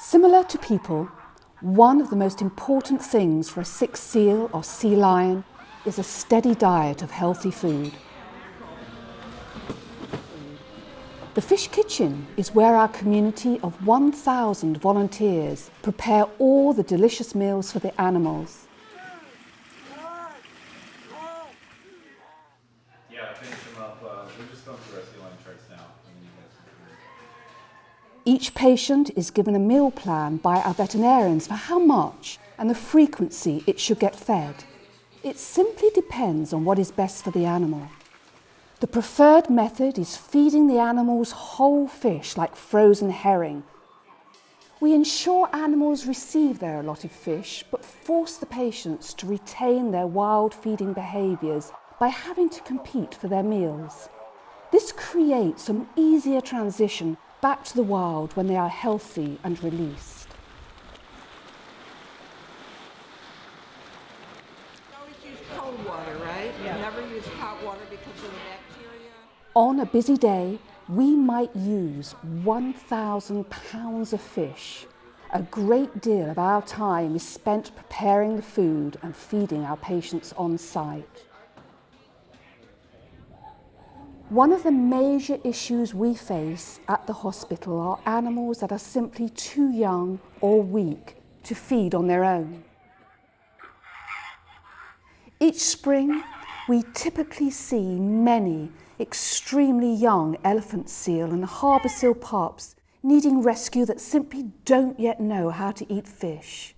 Similar to people, one of the most important things for a sick seal or sea lion is a steady diet of healthy food. The Fish Kitchen is where our community of 1,000 volunteers prepare all the delicious meals for the animals. Yeah, finish them up. We're just going through rescue line charts now. Each patient is given a meal plan by our veterinarians for how much and the frequency it should get fed. It simply depends on what is best for the animal. The preferred method is feeding the animals whole fish like frozen herring. We ensure animals receive their allotted fish, but force the patients to retain their wild feeding behaviours by having to compete for their meals. This creates an easier transition back to the wild when they are healthy and released. You always use cold water, right? Yeah. You never use hot water because of the bacteria. On a busy day, we might use 1,000 pounds of fish. A great deal of our time is spent preparing the food and feeding our patients on site. One of the major issues we face at the hospital are animals that are simply too young or weak to feed on their own. Each spring, we typically see many extremely young elephant seal and harbour seal pups needing rescue that simply don't yet know how to eat fish.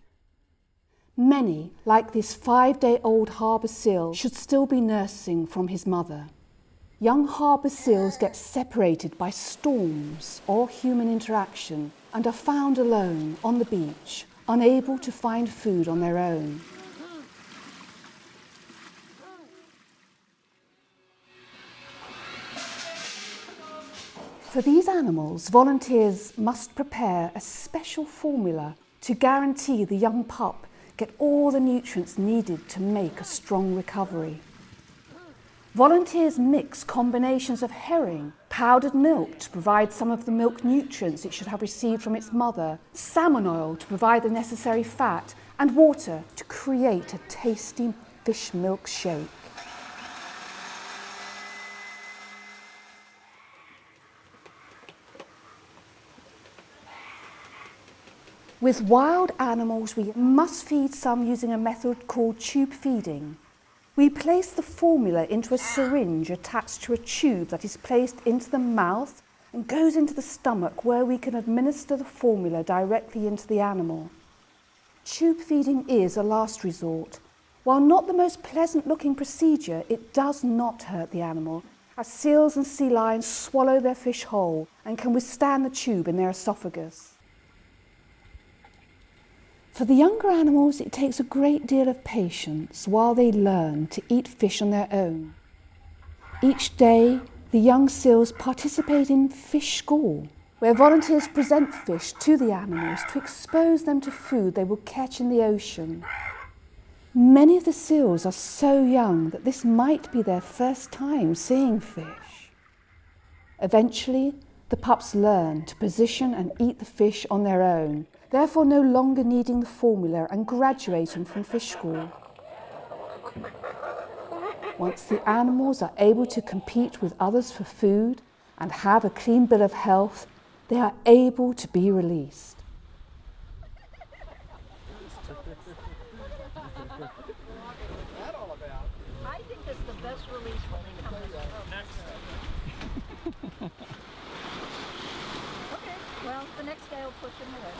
Many, like this 5-day-old harbour seal, should still be nursing from his mother. Young harbour seals get separated by storms or human interaction and are found alone on the beach, unable to find food on their own. For these animals, volunteers must prepare a special formula to guarantee the young pup get all the nutrients needed to make a strong recovery. Volunteers mix combinations of herring, powdered milk to provide some of the milk nutrients it should have received from its mother, salmon oil to provide the necessary fat, and water to create a tasty fish milk shake. With wild animals, we must feed some using a method called tube feeding. We place the formula into a syringe attached to a tube that is placed into the mouth and goes into the stomach, where we can administer the formula directly into the animal. Tube feeding is a last resort. While not the most pleasant looking procedure, it does not hurt the animal, as seals and sea lions swallow their fish whole and can withstand the tube in their esophagus. For the younger animals, it takes a great deal of patience while they learn to eat fish on their own. Each day, the young seals participate in fish school, where volunteers present fish to the animals to expose them to food they will catch in the ocean. Many of the seals are so young that this might be their first time seeing fish. Eventually, the pups learn to position and eat the fish on their own, therefore no longer needing the formula and graduating from fish school. Once the animals are able to compete with others for food and have a clean bill of health, they are able to be released. I think it's the best release when they come next. Okay, well, the next guy will push him away.